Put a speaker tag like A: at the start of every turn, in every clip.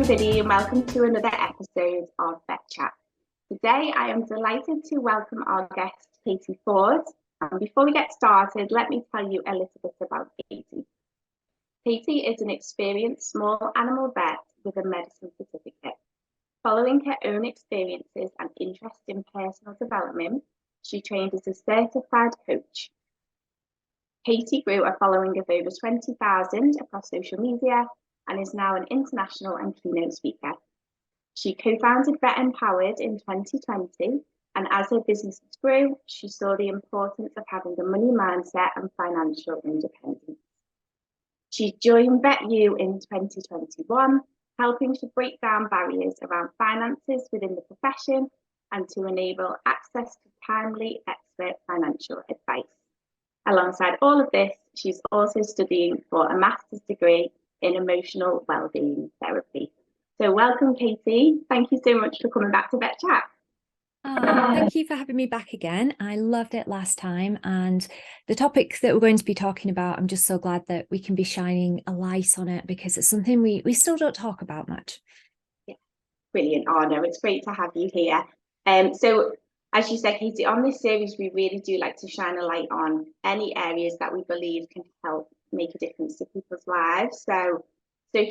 A: everybody, and welcome to another episode of VETchat. Today, I am delighted to welcome our guest, Katie Ford. And before we get started, let me tell you a little bit about Katie. Katie is an experienced small animal vet with a medicine certificate. Following her own experiences and interest in personal development, she trained as a certified coach. Katie grew a following of over 20,000 across social media and is now an international and keynote speaker. She co-founded Vet Empowered in 2020, and as her business grew, she saw the importance of having a money mindset and financial independence. She joined VetU in 2021, helping to break down barriers around finances within the profession and to enable access to timely expert financial advice. Alongside all of this, she's also studying for a master's degree in emotional wellbeing therapy. So welcome, Katie. Thank you so much for coming back to VETchat.
B: Thank you for having me back again. I loved it last time, and the topic that we're going to be talking about, I'm just so glad that we can be shining a light on it because it's something we still don't talk about much.
A: Yeah, brilliant. Oh no, it's great to have you here. So as you said, Katie, on this series, we really do like to shine a light on any areas that we believe can help make a difference to people's lives. So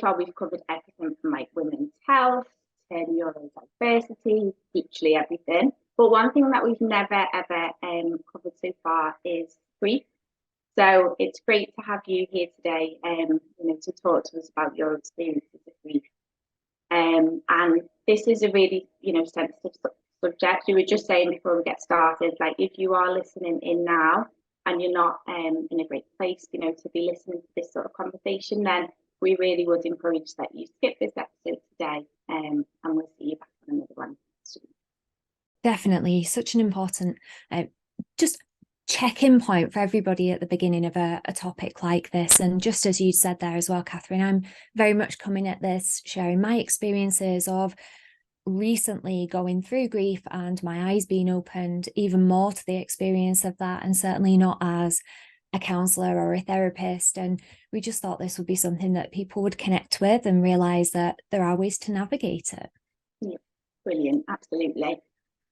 A: far we've covered everything from like women's health to neurodiversity, literally everything. But one thing that we've never ever covered so far is grief. So it's great to have you here today, to talk to us about your experiences of grief. And this is a really, sensitive subject. You were just saying before we get started, like if you are listening in now and you're not in a great place, to be listening to this sort of conversation, then we really would encourage that you skip this episode today, and we'll see you back on another one soon.
B: Definitely, such an important just check-in point for everybody at the beginning of a topic like this. And just as you said there as well, Kathryn, I'm very much coming at this sharing my experiences of recently going through grief and my eyes being opened even more to the experience of that, and certainly not as a counsellor or a therapist. And we just thought this would be something that people would connect with and realise that there are ways to navigate it.
A: Yeah, brilliant, absolutely.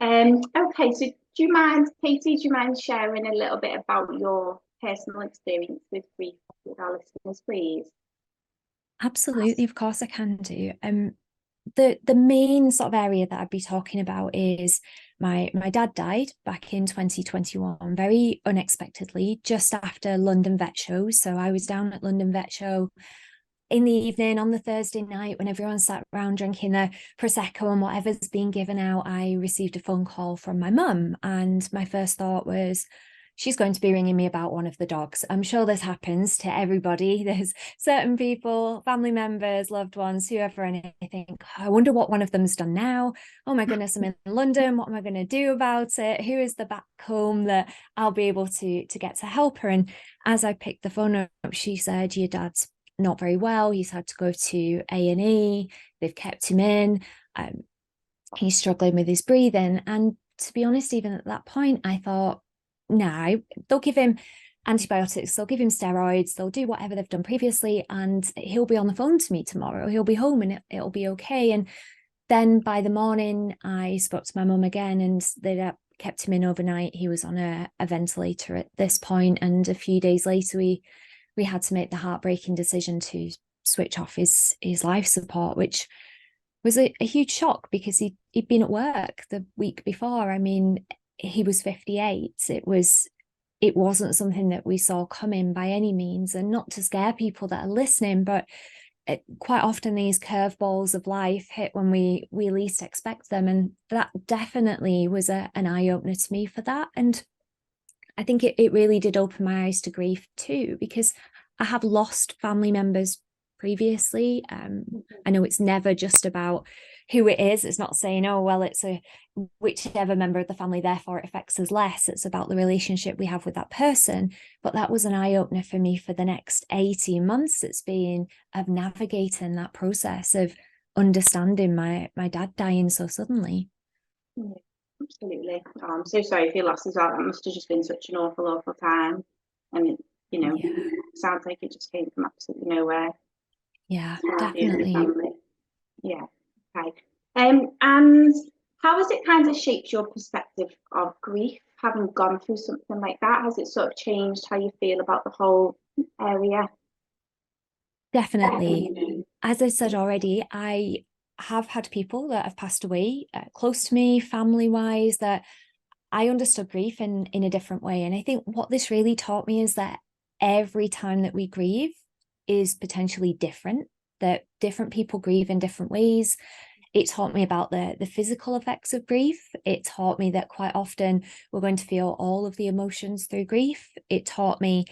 A: Okay, so Katie, do you mind sharing a little bit about your personal experience with grief with our listeners, please?
B: Absolutely, of course I can do. The main sort of area that I'd be talking about is my dad died back in 2021, very unexpectedly, just after London Vet Show. So I was down at London Vet Show in the evening on the Thursday night when everyone sat around drinking their Prosecco and whatever's being given out. I received a phone call from my mum, and my first thought was, she's going to be ringing me about one of the dogs. I'm sure this happens to everybody. There's certain people, family members, loved ones, whoever, and I think, I wonder what one of them's done now. Oh my goodness, I'm in London. What am I going to do about it? Who is the back home that I'll be able to get to help her? And as I picked the phone up, she said, your dad's not very well. He's had to go to A&E. They've kept him in. He's struggling with his breathing. And to be honest, even at that point, I thought, no, they'll give him antibiotics, they'll give him steroids, they'll do whatever they've done previously, and he'll be on the phone to me tomorrow. He'll be home and it'll be okay. And then by the morning, I spoke to my mum again, and they'd kept him in overnight. He was on a ventilator at this point, and a few days later, we had to make the heartbreaking decision to switch off his life support, which was a huge shock because he'd been at work the week before. I mean, he was 58. It wasn't something that we saw coming by any means, and not to scare people that are listening, but quite often these curveballs of life hit when we least expect them, and that definitely was an eye-opener to me for that. And I think it really did open my eyes to grief too, because I have lost family members previously. I know it's never just about who it is. It's not saying, oh, well, it's whichever member of the family, therefore it affects us less. It's about the relationship we have with that person. But that was an eye-opener for me for the next 18 months. It's been of navigating that process of understanding my dad dying so suddenly.
A: Yeah, absolutely. Oh, I'm so sorry for your loss as well. That must have just been such an awful time. And it sounds like it just came from absolutely nowhere.
B: Yeah, definitely.
A: Yeah. Okay. And how has it kind of shaped your perspective of grief, having gone through something like that? Has it sort of changed how you feel about the whole area?
B: Definitely. As I said already, I have had people that have passed away close to me, family-wise, that I understood grief in a different way. And I think what this really taught me is that every time that we grieve is potentially different, that different people grieve in different ways. It taught me about the physical effects of grief. It taught me that quite often we're going to feel all of the emotions through grief. It taught me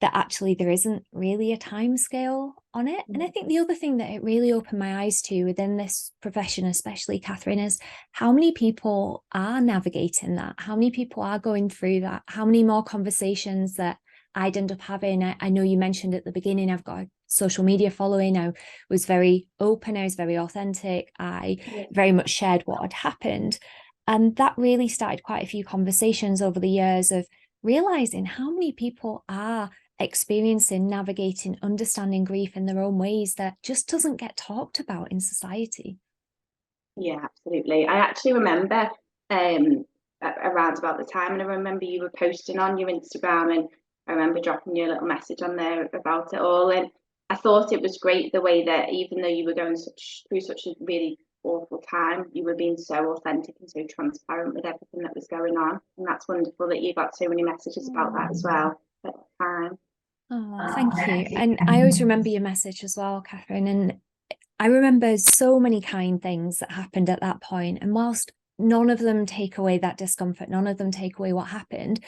B: that actually there isn't really a time scale on it. And I think the other thing that it really opened my eyes to within this profession, especially Kathryn, is how many people are navigating that, how many people are going through that, how many more conversations that I'd end up having. I know you mentioned at the beginning, I've got a social media following. I was very open, I was very authentic. I very much shared what had happened. And that really started quite a few conversations over the years of realizing how many people are experiencing, navigating, understanding grief in their own ways that just doesn't get talked about in society.
A: Yeah, absolutely. I actually remember around about the time, and I remember you were posting on your Instagram, and I remember dropping you a little message on there about it all. And I thought it was great the way that even though you were going through such a really awful time, you were being so authentic and so transparent with everything that was going on. And that's wonderful that you got so many messages about that as well at the time.
B: Oh, thank you. And I always remember your message as well, Kathryn. And I remember so many kind things that happened at that point. And whilst none of them take away that discomfort, none of them take away what happened,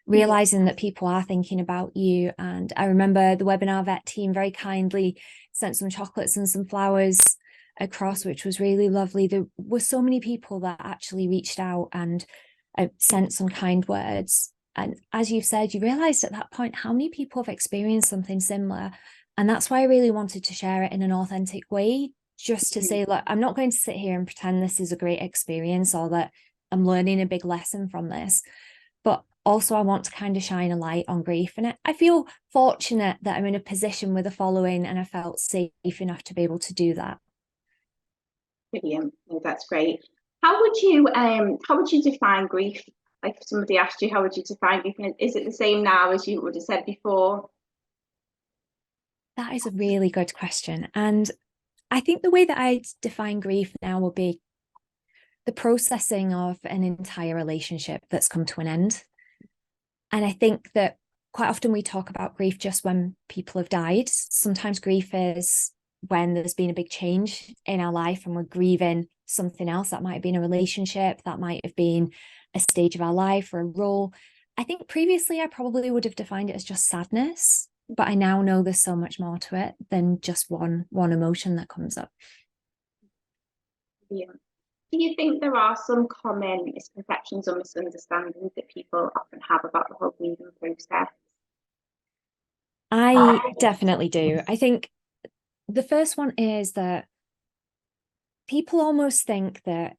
B: realizing that people are thinking about you. And I remember the webinar vet team very kindly sent some chocolates and some flowers across, which was really lovely. There were so many people that actually reached out and sent some kind words. And as you've said, you realized at that point how many people have experienced something similar. And that's why I really wanted to share it in an authentic way, just to say, look, I'm not going to sit here and pretend this is a great experience or that I'm learning a big lesson from this. But also I want to kind of shine a light on grief. And I feel fortunate that I'm in a position with a following and I felt safe enough to be able to do that.
A: Brilliant. No, that's great. How would you define grief? Like if somebody asked you, how would you define grief? Is it the same now as you would have said before?
B: That is a really good question. And I think the way that I define grief now will be the processing of an entire relationship that's come to an end. And I think that quite often we talk about grief just when people have died. Sometimes grief is when there's been a big change in our life and we're grieving something else. That might have been a relationship, that might have been a stage of our life or a role. I think previously I probably would have defined it as just sadness, but I now know there's so much more to it than just one emotion that comes up.
A: Yeah. Do you think there are some common misconceptions or misunderstandings that people often have about the whole grieving process?
B: I definitely do. I think the first one is that people almost think that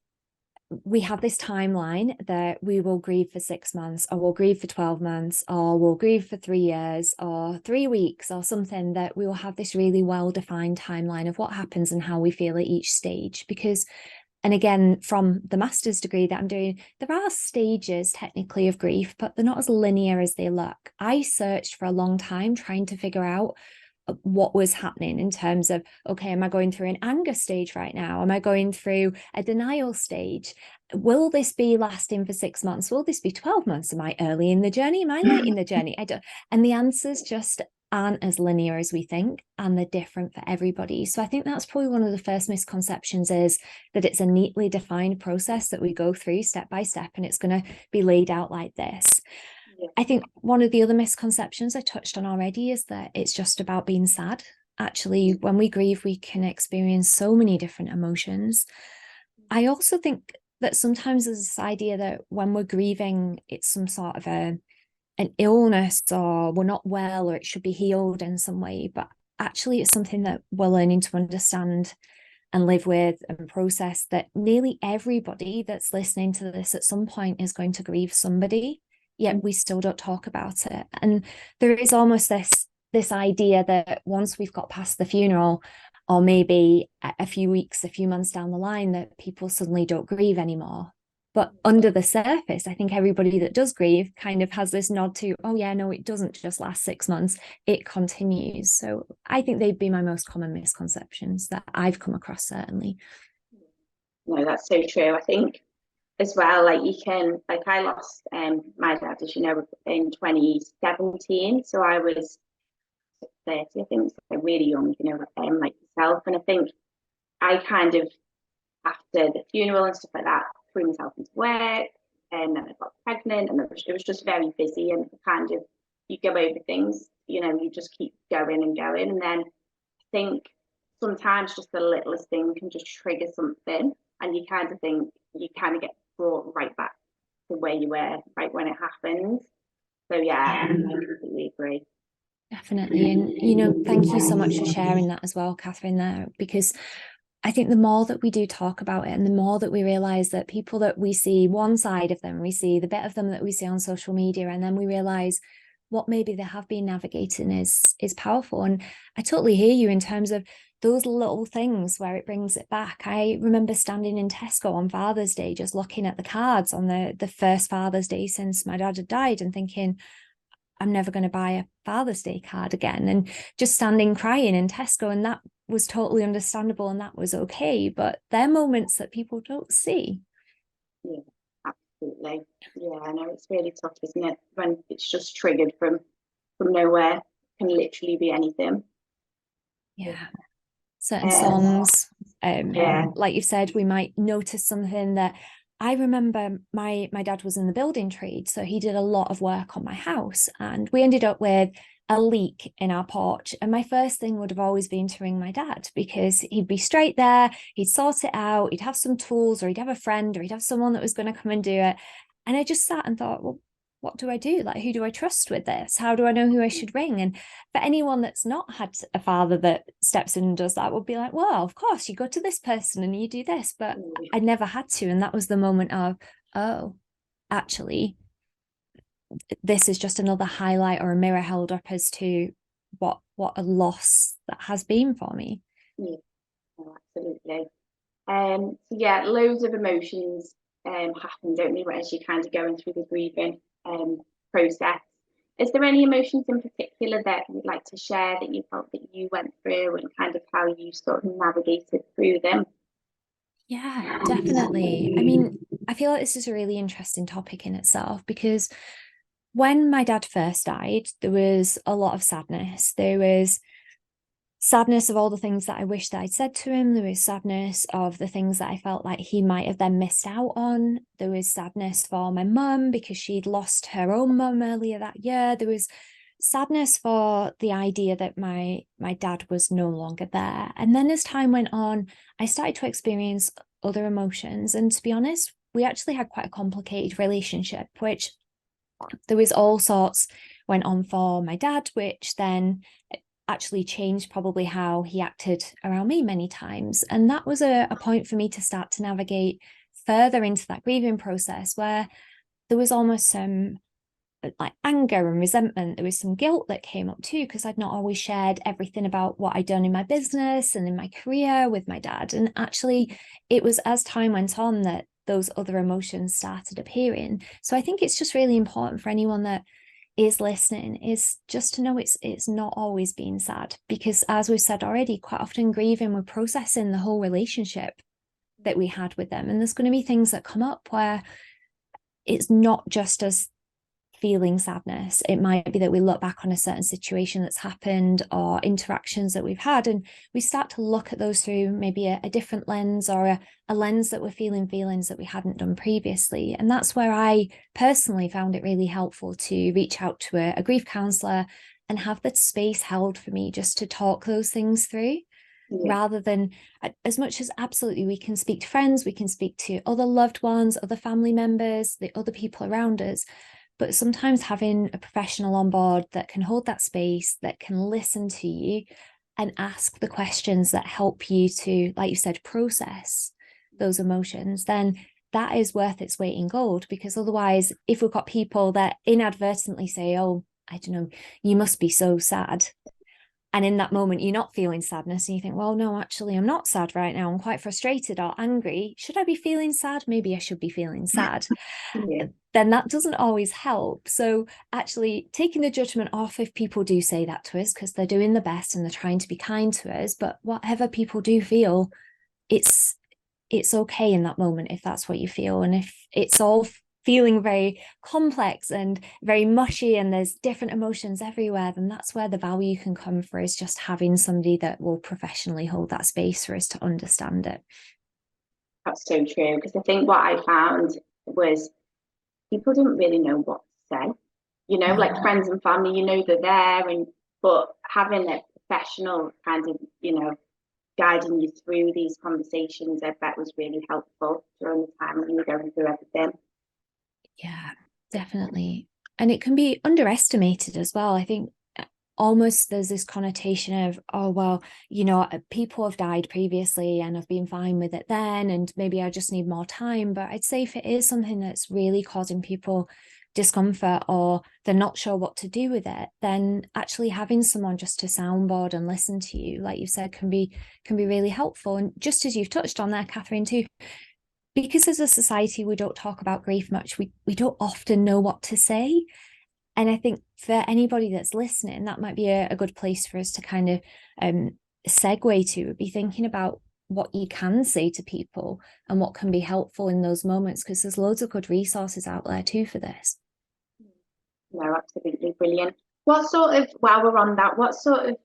B: we have this timeline that we will grieve for 6 months, or we'll grieve for 12 months, or we'll grieve for 3 years, or 3 weeks, or something, that we will have this really well-defined timeline of what happens and how we feel at each stage. Because, and again, from the master's degree that I'm doing, there are stages technically of grief, but they're not as linear as they look. I searched for a long time trying to figure out what was happening in terms of, okay, am I going through an anger stage right now? Am I going through a denial stage? Will this be lasting for 6 months? Will this be 12 months? Am I early in the journey? Am I late in the journey? I don't. And the answers just aren't as linear as we think, and they're different for everybody. So I think that's probably one of the first misconceptions, is that it's a neatly defined process that we go through step by step and it's going to be laid out like this. I think one of the other misconceptions I touched on already is that it's just about being sad. Actually, when we grieve, we can experience so many different emotions. I also think that sometimes there's this idea that when we're grieving, it's some sort of an illness, or we're not well, or it should be healed in some way. But actually, it's something that we're learning to understand and live with and process, that nearly everybody that's listening to this at some point is going to grieve somebody, yet we still don't talk about it. And there is almost this idea that once we've got past the funeral, or maybe a few weeks, a few months down the line that people suddenly don't grieve anymore. But under the surface, I think everybody that does grieve kind of has this nod to, oh yeah, no, it doesn't just last 6 months, it continues. So I think they'd be my most common misconceptions that I've come across, certainly.
A: No, that's so true. I think as well, like you can, like I lost my dad, as you know, in 2017. So I was 30, I think, so really young, you know, like yourself. And I think I kind of, after the funeral and stuff like that, threw myself into work, and then I got pregnant, and it was just very busy, and kind of, you go over things, you know, you just keep going and going. And then I think sometimes just the littlest thing can just trigger something, and you kind of think, you kind of get brought right back to where you were right when it happens. So yeah, I completely agree.
B: Definitely. And, thank you so much for sharing that as well, Kathryn, there, because I think the more that we do talk about it and the more that we realize that people that we see one side of them, we see the bit of them that we see on social media, and then we realize what maybe they have been navigating is powerful. And I totally hear you in terms of those little things where it brings it back. I remember standing in Tesco on Father's Day, just looking at the cards on the first Father's Day since my dad had died, and thinking, I'm never going to buy a Father's Day card again, and just standing crying in Tesco. And that was totally understandable, and that was okay. But they're moments that people don't see.
A: Yeah, absolutely. Yeah, I know it's really tough, isn't it? When it's just triggered from nowhere, it can literally be anything.
B: Yeah. Certain songs,
A: Yeah.
B: like you said, we might notice something that I remember. My dad was in the building trade, so he did a lot of work on my house, and we ended up with a leak in our porch. And my first thing would have always been to ring my dad, because he'd be straight there, he'd sort it out, he'd have some tools, or he'd have a friend, or he'd have someone that was going to come and do it. And I just sat and thought, well, what do I do? Like, who do I trust with this? How do I know who I should ring? And for anyone that's not had a father that steps in and does that, would be like, well, of course, you go to this person and you do this. But I never had to. And that was the moment of, oh, actually, this is just another highlight or a mirror held up as to what a loss that has been for me.
A: Yeah, absolutely. So yeah, loads of emotions happen, don't they, as you're kind of going through the grieving process. Is there any emotions in particular that you'd like to share that you felt that you went through, and kind of how you sort of navigated through them?
B: Yeah, definitely. I mean, I feel like this is a really interesting topic in itself, because when my dad first died, there was a lot of sadness. There was sadness of all the things that I wish that I'd said to him. There was sadness of the things that I felt like he might have then missed out on. There was sadness for my mum because she'd lost her own mum earlier that year. There was sadness for the idea that my dad was no longer there. And then as time went on, I started to experience other emotions. And to be honest, we actually had quite a complicated relationship, which there was all sorts went on for my dad, which then actually changed probably how he acted around me many times. And that was a point for me to start to navigate further into that grieving process, where there was almost some like anger and resentment. There was some guilt that came up too, because I'd not always shared everything about what I'd done in my business and in my career with my dad. And actually, it was as time went on that those other emotions started appearing. So I think it's just really important for anyone that is listening is just to know it's not always being sad, because as we've said already, quite often grieving, we're processing the whole relationship that we had with them, and there's going to be things that come up where it's not just us feeling sadness. It might be that we look back on a certain situation that's happened or interactions that we've had, and we start to look at those through maybe a different lens, or a lens that we're feeling feelings that we hadn't done previously. And that's where I personally found it really helpful to reach out to a grief counsellor and have that space held for me just to talk those things through. Yeah. Rather than, as much as absolutely we can speak to friends, we can speak to other loved ones, other family members, the other people around us, but sometimes having a professional on board that can hold that space, that can listen to you and ask the questions that help you to, like you said, process those emotions, then that is worth its weight in gold. Because otherwise, if we've got people that inadvertently say, oh, I don't know, you must be so sad, And in that moment, you're not feeling sadness and you think, well, no, actually, I'm not sad right now. I'm quite frustrated or angry. Should I be feeling sad? Maybe I should be feeling sad.
A: Yeah.
B: Then that doesn't always help. So actually taking the judgment off if people do say that to us, because they're doing the best and they're trying to be kind to us. But whatever people do feel, it's okay in that moment if that's what you feel. And if it's all feeling very complex and very mushy and there's different emotions everywhere, then that's where the value can come for, is just having somebody that will professionally hold that space for us to understand it.
A: That's so true, because I think what I found was people didn't really know what to say. Like friends and family, they're there, but having a professional kind of, guiding you through these conversations, I bet was really helpful during the time when you were going through everything.
B: Yeah, definitely. And it can be underestimated as well. I think almost there's this connotation of, oh, well, people have died previously and I've been fine with it then, and maybe I just need more time. But I'd say if it is something that's really causing people discomfort or they're not sure what to do with it, then actually having someone just to soundboard and listen to you, like you said, can be really helpful. And just as you've touched on there, Kathryn, too, because as a society we don't talk about grief much, we don't often know what to say. And I think for anybody that's listening, that might be a good place for us to kind of segue to, be thinking about what you can say to people and what can be helpful in those moments, because there's loads of good resources out there too for this.
A: No, absolutely brilliant. While we're on that, what sort of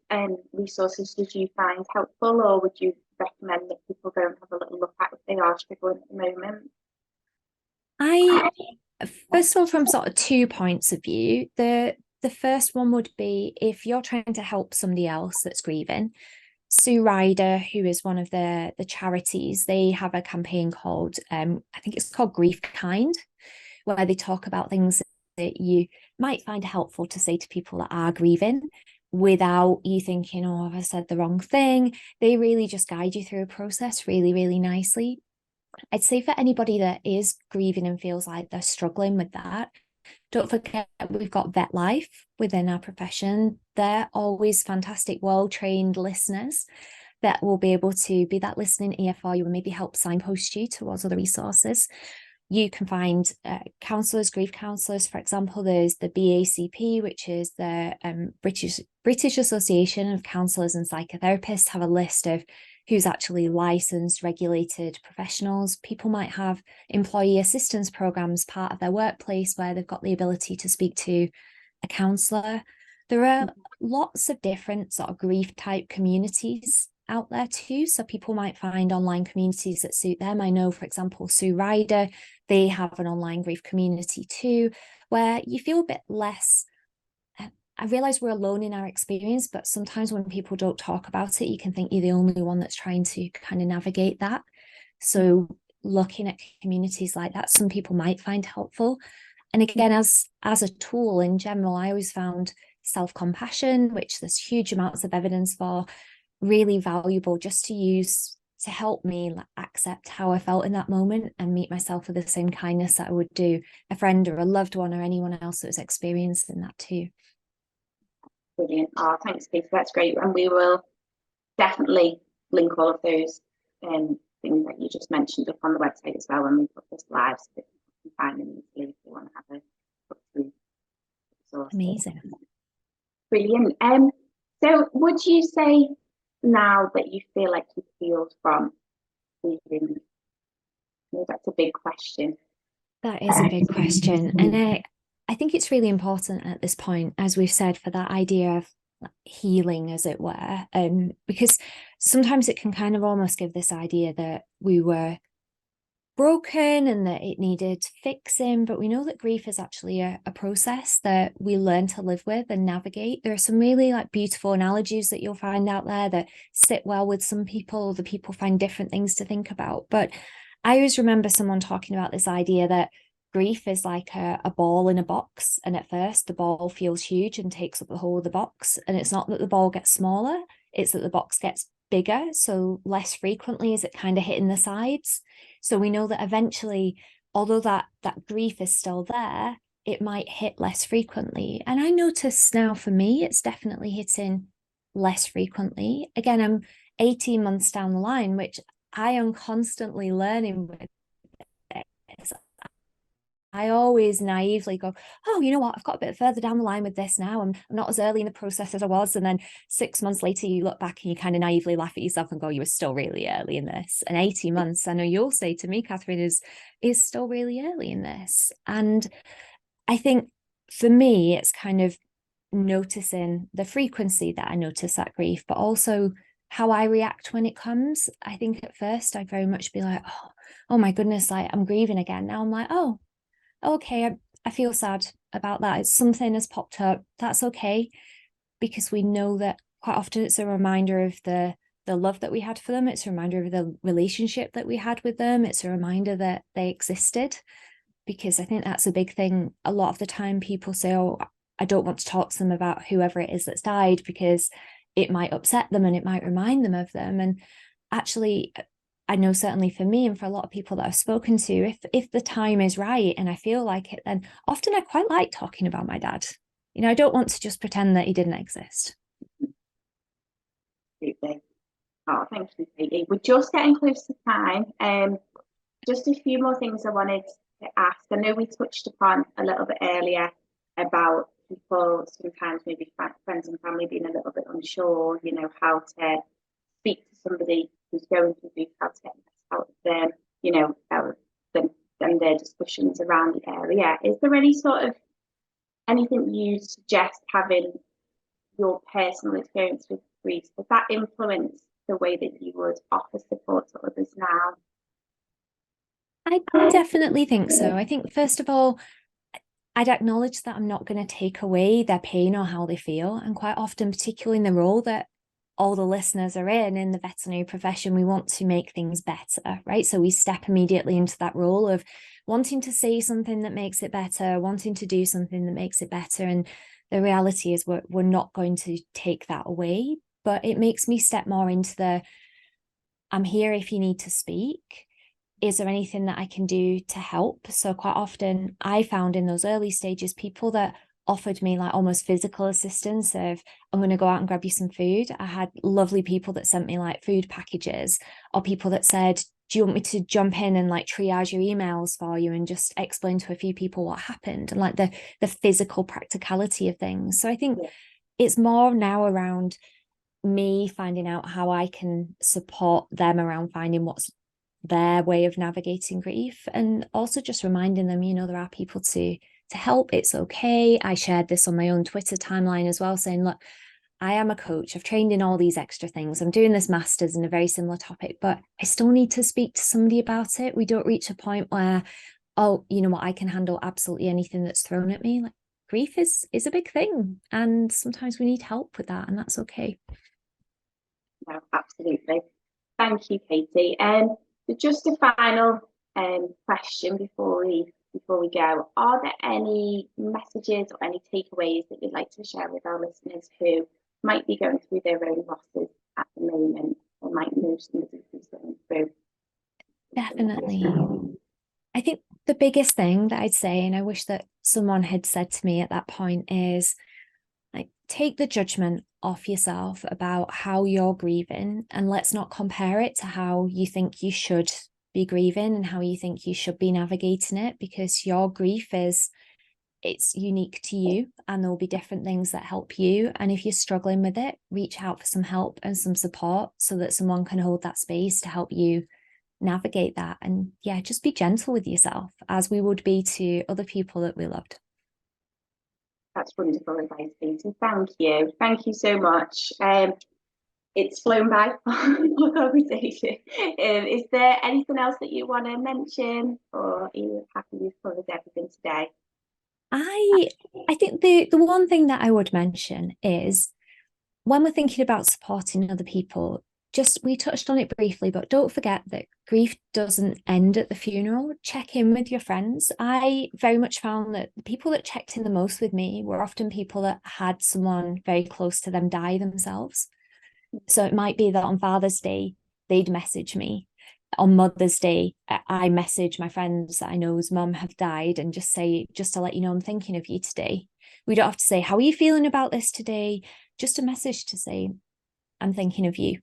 A: resources did you find helpful, or would you recommend that people go and have a little look at if they are struggling at the moment?
B: First of all, from sort of 2 points of view, the first one would be if you're trying to help somebody else that's grieving. Sue Ryder, who is one of the charities, they have a campaign called, I think it's called Grief Kind, where they talk about things that you might find helpful to say to people that are grieving without you thinking, oh, have I said the wrong thing? They really just guide you through a process really, really nicely. I'd say for anybody that is grieving and feels like they're struggling with that, don't forget we've got Vet Life within our profession. They're always fantastic, well-trained listeners that will be able to be that listening ear for you and maybe help signpost you towards other resources. You can find counsellors, grief counsellors. For example, there's the BACP, which is the British Association of Counsellors and Psychotherapists, have a list of who's actually licensed, regulated professionals. People might have employee assistance programs part of their workplace where they've got the ability to speak to a counsellor. There are lots of different sort of grief type communities out there too. So people might find online communities that suit them. I know, for example, Sue Ryder, they have an online grief community too, where you feel a bit less. I realize we're alone in our experience, but sometimes when people don't talk about it, you can think you're the only one that's trying to kind of navigate that. So looking at communities like that, some people might find helpful. And again, as a tool in general, I always found self-compassion, which there's huge amounts of evidence for, really valuable just to use to help me accept how I felt in that moment and meet myself with the same kindness that I would do a friend or a loved one or anyone else that was experiencing that too.
A: Brilliant. Oh, thanks, Katie. That's great. And we will definitely link all of those things that you just mentioned up on the website as well when we put this live, so that you can find them easily if you want to have a look through.
B: Amazing.
A: Brilliant. So would you say now that you feel like you've healed from grieving? That's a big question.
B: That is a big question. And I think it's really important at this point, as we've said, for that idea of healing, as it were, because sometimes it can kind of almost give this idea that we were broken and that it needed fixing, but we know that grief is actually a process that we learn to live with and navigate. There are some really beautiful analogies that you'll find out there that sit well with some people. The people find different things to think about, but I always remember someone talking about this idea that grief is like a ball in a box, and at first the ball feels huge and takes up the whole of the box, and it's not that the ball gets smaller, it's that the box gets bigger, so less frequently is it kind of hitting the sides. So we know that eventually, although that grief is still there, it might hit less frequently. And I notice now for me, it's definitely hitting less frequently. Again, I'm 18 months down the line, which I am constantly learning with this. I always naively go, oh, you know what? I've got a bit further down the line with this now. I'm not as early in the process as I was. And then 6 months later, you look back and you kind of naively laugh at yourself and go, you were still really early in this. And 18 months, I know you'll say to me, Kathryn, is still really early in this. And I think for me, it's kind of noticing the frequency that I notice that grief, but also how I react when it comes. I think at first I'd very much be like, oh my goodness, like I'm grieving again. Now I'm like, oh, okay, I feel sad about that. It's something has popped up. That's okay, because we know that quite often it's a reminder of the love that we had for them. It's a reminder of the relationship that we had with them. It's a reminder that they existed, because I think that's a big thing. A lot of the time people say, oh, I don't want to talk to them about whoever it is that's died because it might upset them and it might remind them of them. And actually, I know certainly for me and for a lot of people that I've spoken to, if the time is right and I feel like it, then often I quite like talking about my dad. You know, I don't want to just pretend that he didn't exist.
A: Absolutely. Oh, thank you, Katie. We're just getting close to time. Just a few more things I wanted to ask. I know we touched upon a little bit earlier about people sometimes, maybe friends and family, being a little bit unsure, you know, how to speak to somebody who's going through grief, how to get the best out of them, you know, them and their discussions around the area. Is there any sort of anything you suggest, having your personal experience with grief, does that influence the way that you would offer support to others now?
B: I definitely think so. I think, first of all, I'd acknowledge that I'm not going to take away their pain or how they feel. And quite often, particularly in the role that all the listeners are in the veterinary profession, we want to make things better, right? So we step immediately into that role of wanting to say something that makes it better, wanting to do something that makes it better. And the reality is we're not going to take that away, but it makes me step more into I'm here if you need to speak. Is there anything that I can do to help? So quite often I found in those early stages, people that offered me like almost physical assistance of, I'm going to go out and grab you some food. I had lovely people that sent me like food packages, or people that said, do you want me to jump in and like triage your emails for you and just explain to a few people what happened, and like the physical practicality of things. So I think it's more now around me finding out how I can support them around finding what's their way of navigating grief, and also just reminding them, you know, there are people to help. It's okay. I shared this on my own Twitter timeline as well, saying, look, I am a coach. I've trained in all these extra things. I'm doing this master's in a very similar topic, but I still need to speak to somebody about it. We don't reach a point where, oh, you know what, I can handle absolutely anything that's thrown at me. Like, grief is a big thing, and sometimes we need help with that, and that's okay.
A: No, absolutely. Thank you, Katie. So just a final question before we go. Are there any messages or any takeaways that you'd like to share with our listeners who might be going through their own losses at the moment, or might know somebody who's going through?
B: Definitely. I think the biggest thing that I'd say, and I wish that someone had said to me at that point, is like, take the judgment off yourself about how you're grieving, and let's not compare it to how you think you should be grieving and how you think you should be navigating it, because your grief it's unique to you, and there will be different things that help you. And if you're struggling with it, reach out for some help and some support so that someone can hold that space to help you navigate that. And yeah, just be gentle with yourself as we would be to other people that we loved.
A: That's wonderful advice, Katie. Thank you. Thank you so much. It's flown by our conversation. Is there anything else that you want to mention, or are you happy you've covered everything today?
B: I think the one thing that I would mention is, when we're thinking about supporting other people, just, we touched on it briefly, but don't forget that grief doesn't end at the funeral. Check in with your friends. I very much found that the people that checked in the most with me were often people that had someone very close to them die themselves. So it might be that on Father's Day, they'd message me. On Mother's Day, I message my friends that I know's mum have died and just say, just to let you know, I'm thinking of you today. We don't have to say, how are you feeling about this today? Just a message to say, I'm thinking of you.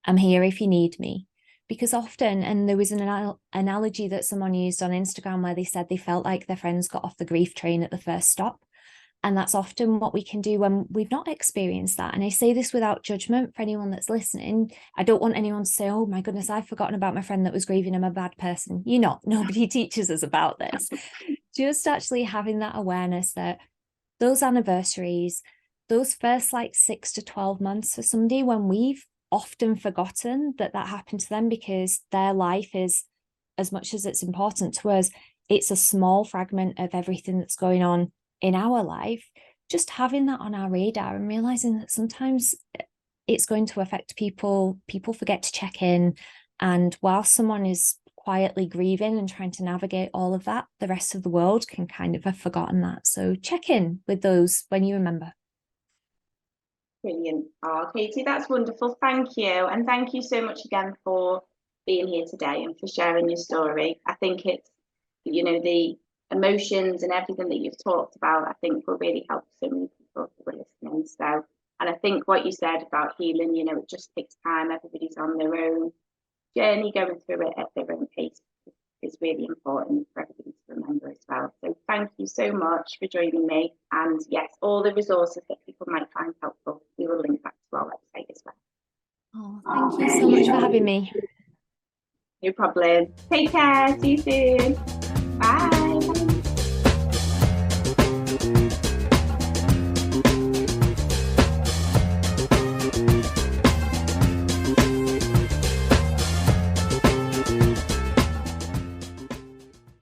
B: I'm here if you need me. Because often, and there was an analogy that someone used on Instagram where they said they felt like their friends got off the grief train at the first stop. And that's often what we can do when we've not experienced that. And I say this without judgment for anyone that's listening. I don't want anyone to say, oh my goodness, I've forgotten about my friend that was grieving. I'm a bad person. You're not. Nobody teaches us about this. Just actually having that awareness that those anniversaries, those first like 6 to 12 months for somebody, when we've often forgotten that happened to them because their life is, as much as it's important to us, it's a small fragment of everything that's going on in our life. Just having that on our radar and realizing that sometimes it's going to affect people forget to check in, and while someone is quietly grieving and trying to navigate all of that, the rest of the world can kind of have forgotten that. So check in with those when you remember.
A: Brilliant. Oh, Katie, that's wonderful. Thank you. And thank you so much again for being here today and for sharing your story. I think it's, the emotions and everything that you've talked about, I think will really help so many people who are listening. So, and I think what you said about healing, it just takes time. Everybody's on their own journey, going through it at their own pace, is really important for everybody to remember as well. So thank you so much for joining me. And yes, all the resources that people might find helpful, we will link back to our website as well.
B: Oh, thank you so much for having me.
A: No problem. Take care. See you soon. Bye.